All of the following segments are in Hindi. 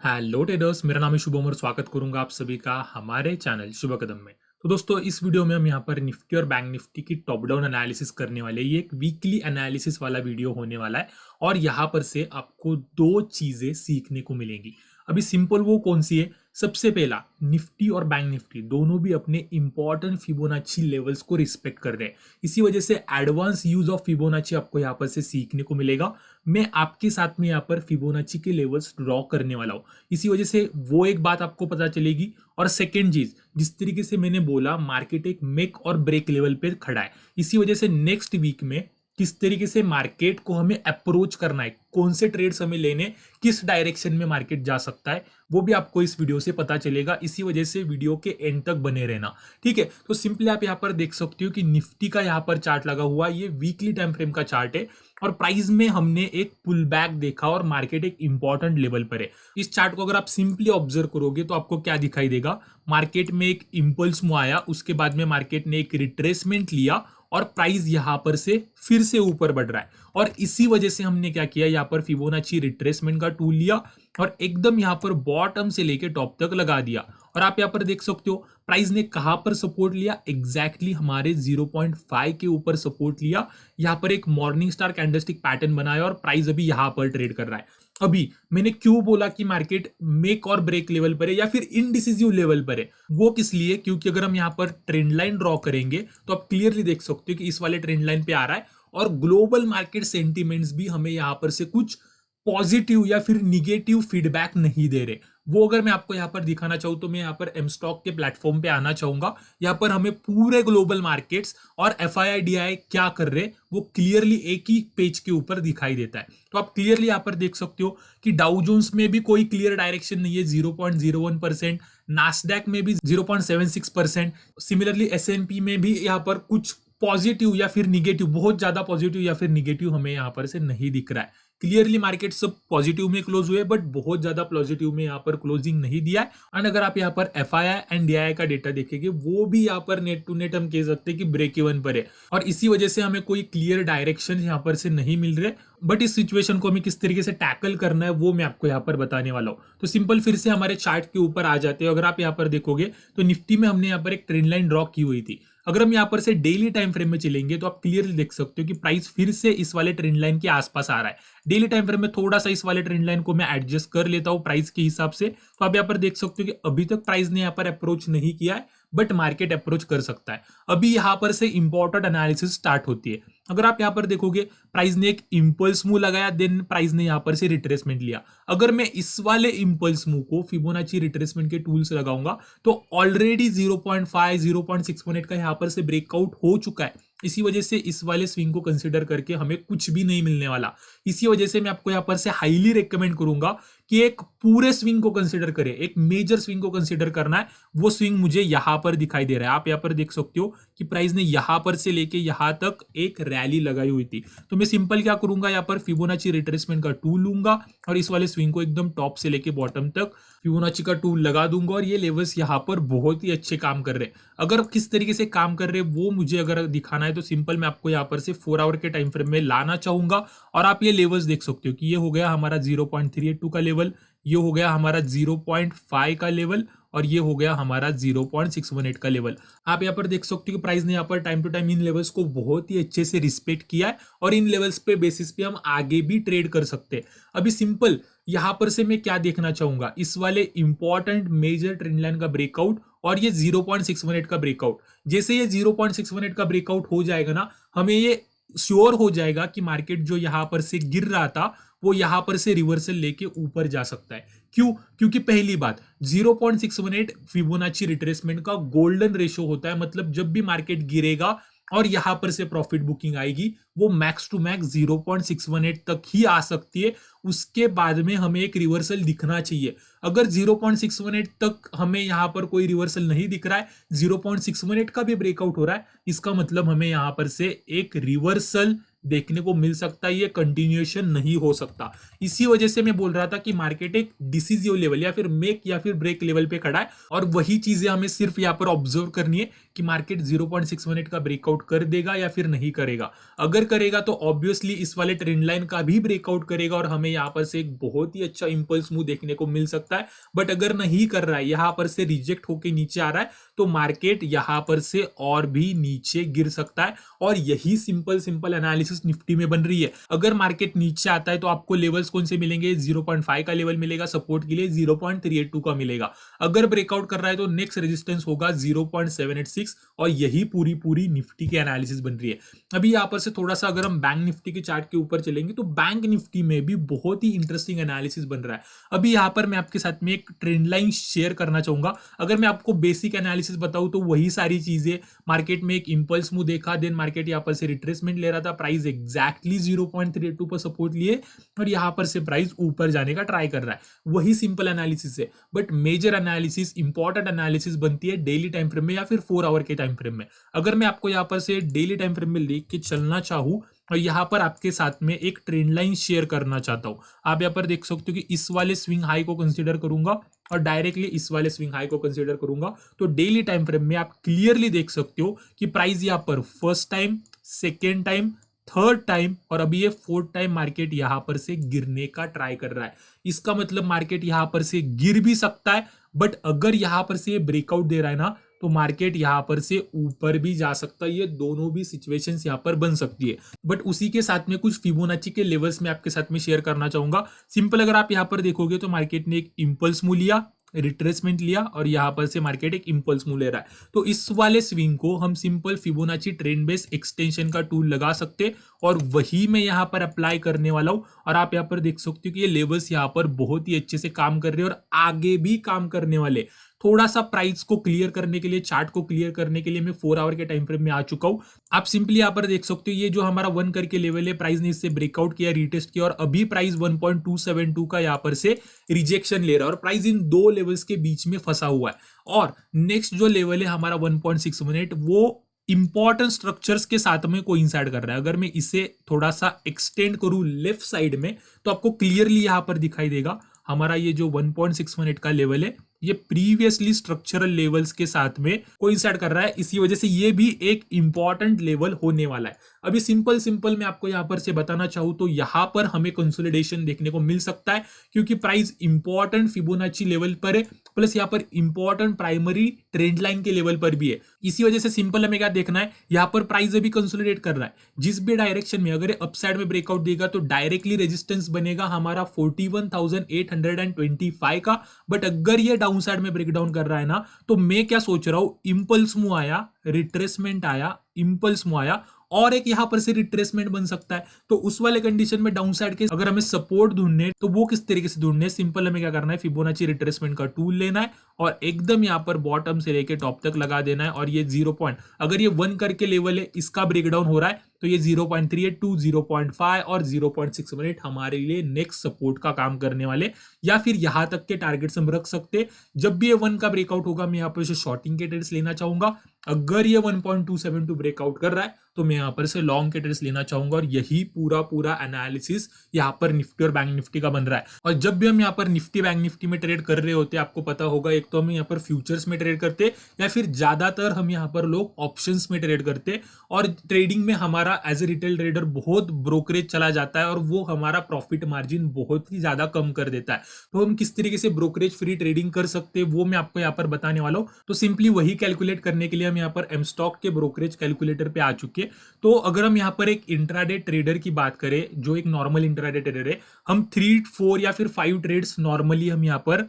हेलो ट्रेडर्स, मेरा नाम है शुभम और स्वागत करूंगा आप सभी का हमारे चैनल शुभ कदम में। तो दोस्तों, इस वीडियो में हम यहाँ पर निफ्टी और बैंक निफ्टी की टॉप डाउन एनालिसिस करने वाले हैं। ये एक वीकली एनालिसिस वाला वीडियो होने वाला है और यहाँ पर से आपको दो चीजें सीखने को मिलेंगी। अभी सिंपल वो कौन सी है? सबसे पहला, निफ्टी और बैंक निफ्टी दोनों भी अपने इंपॉर्टेंट फिबोनाची लेवल्स को रिस्पेक्ट कर रहे हैं। इसी वजह से एडवांस यूज ऑफ फिबोनाची आपको यहाँ पर से सीखने को मिलेगा। मैं आपके साथ में यहाँ पर फिबोनाची के लेवल्स ड्रॉ करने वाला हूँ। इसी वजह से वो एक बात आपको पता चलेगी। और सेकेंड चीज, जिस तरीके से मैंने बोला, मार्केट एक मेक और ब्रेक लेवल पे खड़ा है। इसी वजह से नेक्स्ट वीक में किस तरीके से मार्केट को हमें अप्रोच करना है, कौन से ट्रेड्स हमें लेने, किस डायरेक्शन में मार्केट जा सकता है, वो भी आपको इस वीडियो से पता चलेगा। इसी वजह से वीडियो के एंड तक बने रहना, ठीक है। तो सिंपली आप यहाँ पर देख सकते हो कि निफ्टी का यहाँ पर चार्ट लगा हुआ है, ये वीकली टाइम फ्रेम का चार्ट है और प्राइस में हमने एक पुल बैक देखा और मार्केट एक इंपॉर्टेंट लेवल पर है। इस चार्ट को अगर आप सिंपली ऑब्जर्व करोगे तो आपको क्या दिखाई देगा? मार्केट में एक इंपल्स मूव आया, उसके बाद में मार्केट ने एक रिट्रेसमेंट लिया और प्राइस यहां पर से फिर से ऊपर बढ़ रहा है। और इसी वजह से हमने क्या किया, यहां पर फिबोनाची रिट्रेसमेंट का टूल लिया और एकदम यहां पर बॉटम से लेके टॉप तक लगा दिया। और आप यहां पर देख सकते हो प्राइस ने कहां पर सपोर्ट लिया, एग्जैक्टली हमारे 0.5 के ऊपर सपोर्ट लिया। यहां पर एक मॉर्निंग स्टार कैंडलस्टिक पैटर्न बनाया और प्राइस अभी यहां पर ट्रेड कर रहा है। अभी मैंने क्यों बोला कि मार्केट मेक और ब्रेक लेवल पर है या फिर इनडिसिजिव लेवल पर है? वो किस लिए? क्योंकि अगर हम यहां पर ट्रेंड लाइन ड्रॉ करेंगे तो आप क्लियरली देख सकते हो कि इस वाले ट्रेंड लाइन पे आ रहा है और ग्लोबल मार्केट सेंटीमेंट्स भी हमें यहां पर से कुछ पॉजिटिव या फिर निगेटिव फीडबैक नहीं दे रहे। वो अगर मैं आपको यहाँ पर दिखाना चाहूँ तो मैं यहाँ पर एम स्टॉक के प्लेटफॉर्म पे आना चाहूंगा। यहाँ पर हमें पूरे ग्लोबल मार्केट्स और FII DI क्या कर रहे हैं वो क्लियरली एक ही पेज के ऊपर दिखाई देता है। तो आप क्लियरली यहाँ पर देख सकते हो कि डाउ जोन्स में भी कोई क्लियर डायरेक्शन नहीं है, 0.01%। नास्डैक में भी 0.76%। सिमिलरली S&P में भी यहाँ पर कुछ पॉजिटिव या फिर निगेटिव, बहुत ज्यादा पॉजिटिव या फिर निगेटिव हमें यहाँ पर से नहीं दिख रहा है। क्लियरली मार्केट सब पॉजिटिव में क्लोज हुए बट बहुत ज्यादा पॉजिटिव में यहाँ पर क्लोजिंग नहीं दिया है। एंड अगर आप यहाँ पर FII एंड DI का डेटा देखेंगे वो भी यहाँ पर नेट टू नेट हम कह सकते हैं कि ब्रेक इवन पर है और इसी वजह से हमें कोई क्लियर डायरेक्शन यहाँ पर से नहीं मिल रहे। बट इस सिचुएशन को हमें किस तरीके से टैकल करना है वो मैं आपको यहाँ पर बताने वाला हूँ। तो सिंपल फिर से हमारे चार्ट के ऊपर आ जाते हैं। अगर आप यहाँ पर देखोगे तो निफ्टी में हमने यहाँ पर एक ट्रेंड लाइन ड्रॉ की हुई थी। अगर हम यहाँ पर से डेली टाइम फ्रेम में चलेंगे तो आप क्लियरली देख सकते हो कि प्राइस फिर से इस वाले ट्रेंड लाइन के आसपास आ रहा है। डेली टाइम फ्रेम में थोड़ा सा इस वाले ट्रेंड लाइन को मैं एडजस्ट कर लेता हूँ प्राइस के हिसाब से। तो आप यहाँ पर देख सकते हो कि अभी तक प्राइस ने यहाँ पर अप्रोच नहीं किया है बट मार्केट अप्रोच कर सकता है। अभी यहाँ पर से इंपॉर्टेंट एनालिसिस स्टार्ट होती है। अगर आप यहाँ पर देखोगे प्राइस ने एक इंपल्स मूव लगाया, देन प्राइस ने यहाँ पर से रिट्रेसमेंट लिया। अगर मैं इस वाले इंपल्स मूव को फिबोनाची रिट्रेसमेंट के टूल से लगाऊंगा तो ऑलरेडी 0.5 0.618 का यहाँ पर से ब्रेकआउट हो चुका है। इसी वजह से इस वाले स्विंग को कंसीडर करके हमें कुछ भी नहीं मिलने वाला। इसी वजह से मैं आपको यहाँ पर से हाईली रेकमेंड करूंगा कि एक पूरे स्विंग को कंसीडर करें, एक मेजर स्विंग को कंसीडर करना है। वो स्विंग मुझे यहां पर दिखाई दे रहा है। आप यहां पर देख सकते हो कि प्राइस ने यहां पर से लेके यहां तक एक रैली लगाई हुई थी। तो मैं सिंपल क्या करूंगा, यहाँ पर फिबोनाची रिट्रेसमेंट का टूल लूंगा और इस वाले स्विंग को एकदम टॉप से लेके बॉटम तक फिबोनाची का टूल लगा दूंगा और ये लेवल्स यहाँ पर बहुत ही अच्छे काम कर रहे हैं। अगर किस तरीके से काम कर रहे हैं वो मुझे अगर दिखाना है तो सिंपल मैं आपको यहाँ पर से 4 आवर के टाइम फ्रेम में लाना चाहूंगा और आप ये लेवल्स देख सकते हो कि ये हो गया हमारा 0.382 का लेवल, ये हो गया हमारा 0.5 का लेवल और ये हो गया हमारा 0.618 का लेवल। आप यहाँ पर देख सकते हो कि प्राइस ने यहाँ पर टाइम टू टाइम इन लेवल्स को बहुत ही अच्छे से रिस्पेक्ट किया है और इन लेवल्स पे बेसिस पे हम आगे भी ट्रेड कर सकते हैं। अभी सिंपल यहाँ पर से मैं क्या देखना चाहूंगा, इस वाले इंपॉर्टेंट मेजर ट्रेंड लाइन का ब्रेकआउट और ये 0.618 का ब्रेकआउट। जैसे ये 0.618 का ब्रेकआउट हो जाएगा ना, हमें ये श्योर हो जाएगा कि मार्केट जो यहाँ पर से गिर रहा था वो यहां पर से रिवर्सल लेके ऊपर जा सकता है। क्यों? क्योंकि पहली बात, 0.618 फिबोनाची रिट्रेसमेंट का गोल्डन रेशो होता है। मतलब जब भी मार्केट गिरेगा और यहां पर से प्रॉफिट बुकिंग आएगी वो मैक्स टू मैक्स 0.618 तक ही आ सकती है। उसके बाद में हमें एक रिवर्सल दिखना चाहिए। अगर 0.618 तक हमें यहां पर कोई रिवर्सल नहीं दिख रहा है, 0.618 का भी ब्रेकआउट हो रहा है, इसका मतलब हमें यहां पर से एक रिवर्सल देखने को मिल सकता है, ये कंटिन्यूएशन नहीं हो सकता। इसी वजह से मैं बोल रहा था कि मार्केट एक डिसीजिव लेवल या फिर मेक या फिर ब्रेक लेवल पे खड़ा है, और वही चीजें हमें सिर्फ यहाँ पर ऑब्जर्व करनी है कि मार्केट 0.618 का ब्रेकआउट कर देगा या फिर नहीं करेगा। अगर करेगा तो ऑब्वियसली इस वाले ट्रेंड लाइन का भी ब्रेकआउट करेगा और हमें यहाँ पर से एक बहुत ही अच्छा इंपल्स मूव देखने को मिल सकता है। बट अगर नहीं कर रहा है, यहाँ पर से रिजेक्ट होके नीचे आ रहा है, तो मार्केट यहाँ पर से और भी नीचे गिर सकता है। और यही सिंपल सिंपल एनालिसिस निफ्टी में बन रही है। अगर मार्केट नीचे आता है तो आपको लेवल्स कौन से मिलेंगे, 0.5 का लेवल मिलेगा, सपोर्ट के लिए 0.382 का मिलेगा। अगर ब्रेकआउट कर रहा है तो नेक्स्ट रेजिस्टेंस होगा 0.786, और यही पूरी पूरी निफ्टी की एनालिसिस बन रही है। अभी यहाँ पर से थोड़ा सा अगर हम बैंक निफ्टी के चार्ट के ऊपर चलेंगे तो बैंक निफ्टी में भी बहुत ही इंटरेस्टिंग एनालिसिस बन रहा है। अभी यहाँ पर मैं आपके साथ में एक ट्रेंड लाइन शेयर करना चाहूंगा। अगर मैं आपको बेसिक एनालिसिस बताऊं तो वही सारी चीजें, मार्केट में एक इंपल्स मूव देखा, देन मार्केट यहाँ पर से रिट्रेसमेंट ले रहा था, प्राइस एग्जैक्टली 0.382 पर सपोर्ट लिए और यहाँ पर से प्राइस ऊपर जाने का ट्राई कर रहा है। वही सिंपल एनालिसिस है। But major analysis, important analysis बनती है डेली टाइम फ्रेम में या फिर 4 आवर के टाइम फ्रेम में। अगर मैं आपको यहाँ पर से डेली टाइम फ्रेम में लेके चलना चाहूँ और यहाँ पर आपके साथ में एक ट्रेंड लाइन शेयर करना चाहता हूँ, आप यहाँ पर देख सकते हो कि इस वाले स्विंग हाई को कंसीडर करूंगा और डायरेक्टली इस वाले स्विंग हाई को कंसीडर करूंगा, तो डेली टाइम फ्रेम में आप क्लियरली देख सकते हो कि प्राइस यहाँ पर first time, second time, third time और अभी ये फोर्थ टाइम मार्केट यहां पर से गिरने का ट्राई कर रहा है। इसका मतलब मार्केट यहां पर से गिर भी सकता है, बट अगर यहां पर से ये ब्रेकआउट दे रहा है ना, तो मार्केट यहां पर से ऊपर भी जा सकता है। ये दोनों भी सिचुएशंस यहां पर बन सकती है। बट उसी के साथ में कुछ फिबोनाची के लेवल्स में आपके साथ में शेयर करना चाहूंगा। सिंपल अगर आप यहां पर देखोगे तो मार्केट ने एक इंपल्स मूव लिया, रिट्रेसमेंट लिया और यहां पर से मार्केट एक इंपल्स मूव ले रहा है। तो इस वाले स्विंग को हम simple Fibonacci trend base extension का टूल लगा सकते और वही मैं यहां पर अप्लाई करने वाला हूं। और आप यहां पर देख सकते हो कि ये लेवल्स यहां पर बहुत ही अच्छे से काम कर रहे हैं और आगे भी काम करने वाले। थोड़ा सा प्राइस को क्लियर करने के लिए, चार्ट को क्लियर करने के लिए मैं 4 आवर के टाइम फ्रेम में आ चुका हूं। आप सिंपली यहां पर देख सकते हो ये जो हमारा 1 करके लेवल है, प्राइस ने इससे ब्रेकआउट किया, रीटेस्ट किया और अभी प्राइस 1.272 का यहां पर से रिजेक्शन ले रहा है और प्राइस इन दो लेवल्स के बीच में फंसा हुआ है। और नेक्स्ट जो लेवल है हमारा 1.618, वो इंपॉर्टेंट स्ट्रक्चर्स के साथ में कोइंसाइड कर रहा है। अगर मैं इसे थोड़ा सा एक्सटेंड करूं लेफ्ट साइड में तो आपको क्लियरली यहां पर दिखाई देगा हमारा ये जो 1.618 का लेवल है, ये प्रीवियसली स्ट्रक्चरल लेवल्स के साथ में कोइंसाइड कर रहा है। इसी वजह से ये भी एक इंपॉर्टेंट लेवल होने वाला है। अभी सिंपल सिंपल मैं आपको यहां पर से बताना चाहूं तो यहां पर हमें कंसोलिडेशन देखने को मिल सकता है, क्योंकि प्राइस इंपॉर्टेंट फिबोनाची लेवल पर है, प्लस यहां पर इंपॉर्टेंट प्राइमरी ट्रेंड लाइन के लेवल पर भी है। इसी वजह से सिंपल हमें क्या देखना है, यहां पर प्राइस अभी कंसोलिडेट कर रहा है। जिस भी डायरेक्शन में अगर अपसाइड में ब्रेकआउट देगा तो डायरेक्टली रेजिस्टेंस बनेगा हमारा 41,825 का। बट अगर ये डाउन साइड में ब्रेकडाउन कर रहा है ना, तो मैं क्या सोच रहा हूं, इंपल्स मूव आया, रिट्रेसमेंट आया, इंपल्स मूव आया और एक यहां पर से रिट्रेसमेंट बन सकता है। तो उस वाले कंडीशन में डाउन साइड के अगर हमें सपोर्ट ढूंढने तो वो किस तरीके से ढूंढने, सिंपल हमें क्या करना है, फिबोनाची रिट्रेसमेंट का टूल लेना है और एकदम यहां पर बॉटम से लेके टॉप तक लगा देना है। और ये 0 पॉइंट, अगर ये 1 करके लेवल है, इसका ब्रेकडाउन हो रहा है तो ये 0.382, 0.5 और 0.618 हमारे लिए नेक्स्ट सपोर्ट का काम करने वाले, या फिर यहां तक के टारगेट्स हम रख सकते। जब भी ये 1 का ब्रेकआउट होगा मैं यहां पर शॉर्टिंग के ट्रेड्स लेना चाहूंगा। अगर ये 1.272 ब्रेकआउट कर रहा है तो मैं यहां पर से लॉन्ग के ट्रेड्स लेना चाहूंगा। और यही पूरा पूरा एनालिसिस यहां पर निफ्टी और बैंक निफ्टी का बन रहा है। और जब भी हम यहां पर निफ्टी बैंक निफ्टी में ट्रेड कर रहे होते हैं, आपको पता होगा एक तो हम यहां पर फ्यूचर्स में ट्रेड करते या फिर ज्यादातर हम यहां पर लोग ऑप्शंस में ट्रेड करते। और ट्रेडिंग में हमारा एज ए रिटेल ट्रेडर बहुत ब्रोकरेज चला जाता है और वो हमारा प्रॉफिट मार्जिन बहुत ही ज्यादा कम कर देता है। तो हम किस तरीके से ब्रोकरेज फ्री ट्रेडिंग कर सकते हैं वो मैं आपको यहाँ पर बताने वाला हूँ। तो सिंपली वही कैलकुलेट करने के लिए हम यहाँ पर एम स्टॉक के ब्रोकरेज कैलकुलेटर पे आ चुके हैं। तो अगर हम यहाँ पर एक इंट्राडे ट्रेडर की बात करें, जो एक नॉर्मल इंट्राडे ट्रेडर है, हम 3, 4 या फिर 5 ट्रेड्स नॉर्मली हम यहाँ पर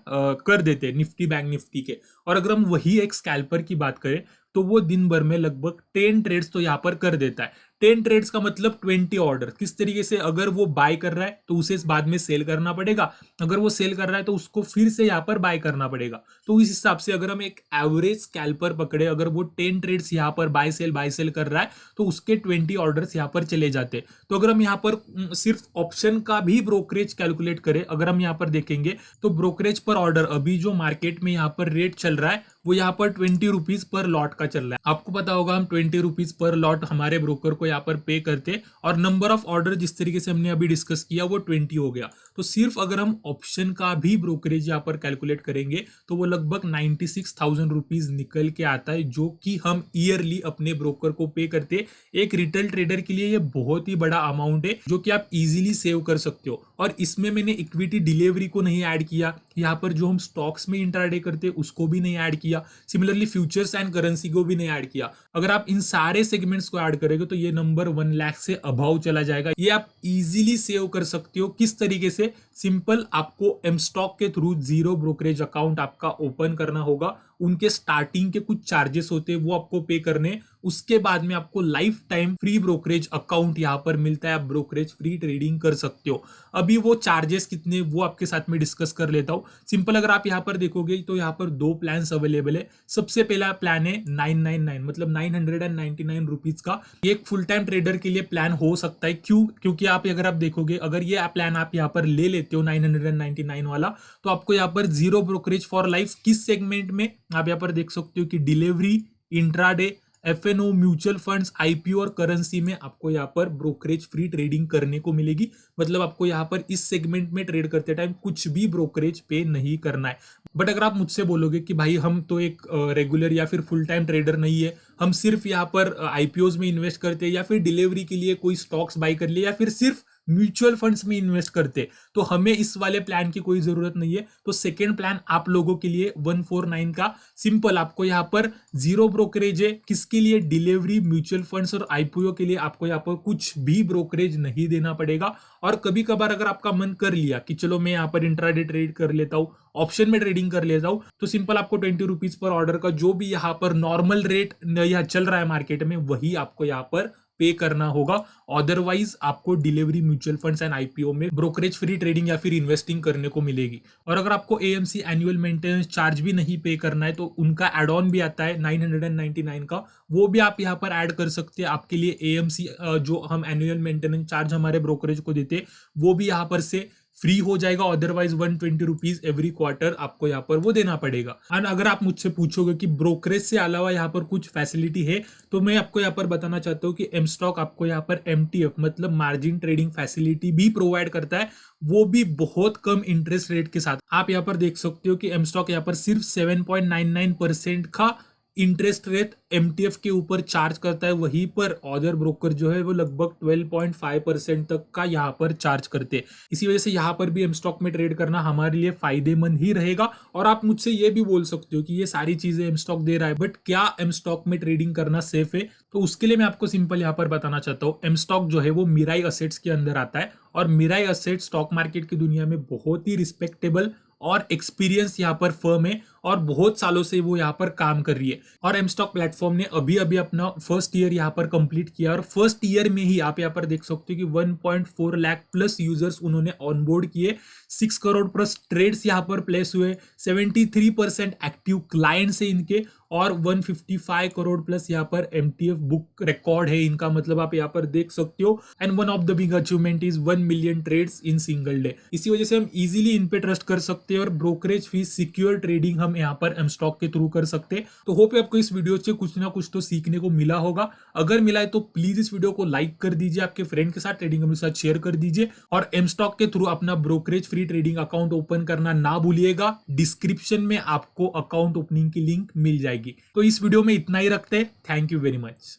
कर देते हैं निफ्टी बैंक निफ्टी के। और अगर हम वही एक स्कैल्पर की बात करें तो वो दिन भर में लगभग 10 ट्रेड्स तो यहाँ पर कर देता है। 10 ट्रेड्स का मतलब 20 ऑर्डर। किस तरीके से, अगर वो बाय कर रहा है तो उसे इस बाद में सेल करना पड़ेगा, अगर वो सेल कर रहा है तो उसको फिर से यहाँ पर बाय करना पड़ेगा। तो इस हिसाब से अगर हम एक एवरेज स्कैल्पर पकड़े, अगर वो 10 ट्रेड्स यहाँ पर बाय सेल कर रहा है तो उसके 20 ऑर्डर्स यहाँ पर चले जाते हैं। तो अगर हम यहाँ पर सिर्फ ऑप्शन का भी ब्रोकरेज कैलकुलेट करें, अगर हम यहाँ पर देखेंगे तो ब्रोकरेज पर ऑर्डर अभी जो मार्केट में यहाँ पर रेट चल रहा है वो यहाँ पर 20 रुपीज पर लॉट का चल रहा है। आपको पता होगा हम 20 रुपीज पर लॉट हमारे ब्रोकर को यहाँ पर पे करते, और नंबर ऑफ ऑर्डर जिस तरीके से हमने अभी डिस्कस किया वो 20 हो गया। तो सिर्फ अगर हम ऑप्शन का भी ब्रोकरेज यहाँ पर कैलकुलेट करेंगे तो वो लगभग 96,000 रुपीज निकल के आता है, जो कि हम ईयरली अपने ब्रोकर को पे करते। एक रिटेल ट्रेडर के लिए ये बहुत ही बड़ा अमाउंट है जो कि आप इजीली सेव कर सकते हो। और इसमें मैंने इक्विटी डिलीवरी को नहीं ऐड किया, यहाँ पर जो हम स्टॉक्स में इंट्राडे करते हैं उसको भी नहीं ऐड किया, सिमिलरली फ्यूचर्स एंड करेंसी को भी नहीं ऐड किया। अगर आप इन सारे सेगमेंट्स को ऐड करेंगे तो ये नंबर 1 लाख से अभाव चला जाएगा। ये आप इजीली सेव कर सकते हो। किस तरीके से? सिंपल, आपको एम स्टॉक के थ्रू जीरो ब्रोकरेज अकाउंट आपका ओपन करना होगा। उनके स्टार्टिंग के कुछ चार्जेस होते हैं वो आपको पे करने, उसके बाद में आपको life time free brokerage account यहाँ पर मिलता है, आप ब्रोकरेज फ्री ट्रेडिंग कर सकते हो। अभी वो चार्जेस कितने वो आपके साथ में डिस्कस कर लेता हूँ। सिंपल, अगर आप यहाँ पर देखोगे तो यहाँ पर 2 प्लान्स अवेलेबल है। सबसे पहला प्लान है 999, मतलब 999 रुपीज का। एक फुल टाइम ट्रेडर के लिए प्लान हो सकता है। क्यों? क्योंकि आप अगर आप देखोगे, अगर ये प्लान आप यहाँ पर ले लेते हो 999 वाला, तो आपको यहाँ पर जीरो ब्रोकरेज फॉर लाइफ। किस सेगमेंट में? आप यहाँ पर देख सकते हो कि delivery, intraday, FNO, mutual funds, IPO और करेंसी में आपको यहाँ पर ब्रोकरेज फ्री ट्रेडिंग करने को मिलेगी। मतलब आपको यहाँ पर इस सेगमेंट में ट्रेड करते टाइम कुछ भी ब्रोकरेज पे नहीं करना है। बट अगर आप मुझसे बोलोगे कि भाई हम तो एक रेगुलर या फिर फुल टाइम ट्रेडर नहीं है, हम सिर्फ यहाँ पर आईपीओज में इन्वेस्ट करते हैं, या फिर डिलीवरी के लिए कोई स्टॉक्स बाई कर लिए, या फिर सिर्फ म्यूचुअल फंड्स में इन्वेस्ट करते, तो हमें इस वाले प्लान की कोई जरूरत नहीं है। तो सेकेंड प्लान आप लोगों के लिए 149 का। सिंपल, आपको यहाँ पर जीरो ब्रोकरेज है। किसके लिए? डिलीवरी, म्यूचुअल फंड्स और आईपीओ के लिए आपको यहाँ पर कुछ भी ब्रोकरेज नहीं देना पड़ेगा। और कभी कभार अगर आपका मन कर लिया कि चलो मैं यहाँ पर इंट्राडे ट्रेड कर लेता हूँ, ऑप्शन में ट्रेडिंग कर लेता हूँ, तो सिंपल आपको 20 रुपीज पर ऑर्डर का जो भी यहाँ पर नॉर्मल रेट यहाँ चल रहा है मार्केट में, वही आपको यहाँ पर पे करना होगा। अदरवाइज आपको delivery, mutual funds and IPO में ब्रोकरेज फ्री ट्रेडिंग या फिर इन्वेस्टिंग करने को मिलेगी। और अगर आपको एएमसी एनुअल मेंटेनेंस चार्ज भी नहीं पे करना है तो उनका एड ऑन भी आता है 999 का, वो भी आप यहाँ पर ऐड कर सकते हैं। आपके लिए एएमसी जो हम एनुअल मेंटेनेंस चार्ज हमारे ब्रोकरेज को देते हैं वो भी यहाँ पर से फ्री हो जाएगा। अदरवाइज 120 रुपीज एवरी क्वार्टर आपको यहाँ पर वो देना पड़ेगा। और अगर आप मुझसे पूछोगे कि ब्रोकरेज से अलावा यहाँ पर कुछ फैसिलिटी है, तो मैं आपको यहाँ पर बताना चाहता हूँ कि एम स्टॉक आपको यहाँ पर एमटीएफ मतलब मार्जिन ट्रेडिंग फैसिलिटी भी प्रोवाइड करता है, वो भी बहुत कम इंटरेस्ट रेट के साथ। आप यहाँ पर देख सकते हो कि एम स्टॉक यहाँ पर सिर्फ 7.99% का इंटरेस्ट रेट एमटीएफ के ऊपर चार्ज करता है, वहीं पर अदर ब्रोकर जो है वो लगभग 12.5% तक का यहाँ पर चार्ज करते हैं। इसी वजह से यहाँ पर भी एम स्टॉक में ट्रेड करना हमारे लिए फायदेमंद ही रहेगा। और आप मुझसे ये भी बोल सकते हो कि ये सारी चीजें एम स्टॉक दे रहा है, बट क्या एम स्टॉक में ट्रेडिंग करना सेफ है? तो उसके लिए मैं आपको सिंपल यहाँ पर बताना चाहता हूँ। एम स्टॉक जो है वो मिराई असेट्स के अंदर आता है, और मिराई असेट स्टॉक मार्केट की दुनिया में बहुत ही रिस्पेक्टेबल और एक्सपीरियंस यहाँ पर फर्म है, और बहुत सालों से वो यहाँ पर काम कर रही है। और एम स्टॉक प्लेटफॉर्म ने अभी अभी अपना फर्स्ट ईयर यहाँ पर कंप्लीट किया, और फर्स्ट ईयर में ही आप यहाँ पर देख सकते हो कि 1.4 लाख प्लस यूजर्स उन्होंने ऑनबोर्ड किए, 6 करोड़ प्लस ट्रेड्स यहाँ पर प्लेस हुए, 73% एक्टिव क्लाइंट्स है इनके, और 155 करोड़ प्लस यहाँ पर एमटीएफ बुक रिकॉर्ड है इनका, मतलब आप यहाँ पर देख सकते हो। And one of the big achievement is 1 million trades in single day. इसी वजह से हम इजीली इन पे ट्रस्ट कर सकते हैं, और ब्रोकरेज फीस सिक्योर ट्रेडिंग हम यहाँ पर एम स्टॉक के थ्रू कर सकते हैं। तो होप आपको इस वीडियो से कुछ ना कुछ तो सीखने को मिला होगा। अगर मिला है तो प्लीज इस वीडियो को लाइक कर दीजिए, आपके फ्रेंड के साथ, ट्रेडिंग के साथ शेयर कर दीजिए, और एम स्टॉक के थ्रू अपना brokerage free trading account open करना ना भूलिएगा। डिस्क्रिप्शन में आपको अकाउंट ओपनिंग की लिंक मिल जाएगी। तो इस वीडियो में इतना ही रखते हैं। Thank you very much.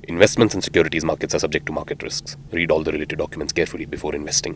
Investments in securities markets are subject to market risks. Read all the related documents carefully before investing.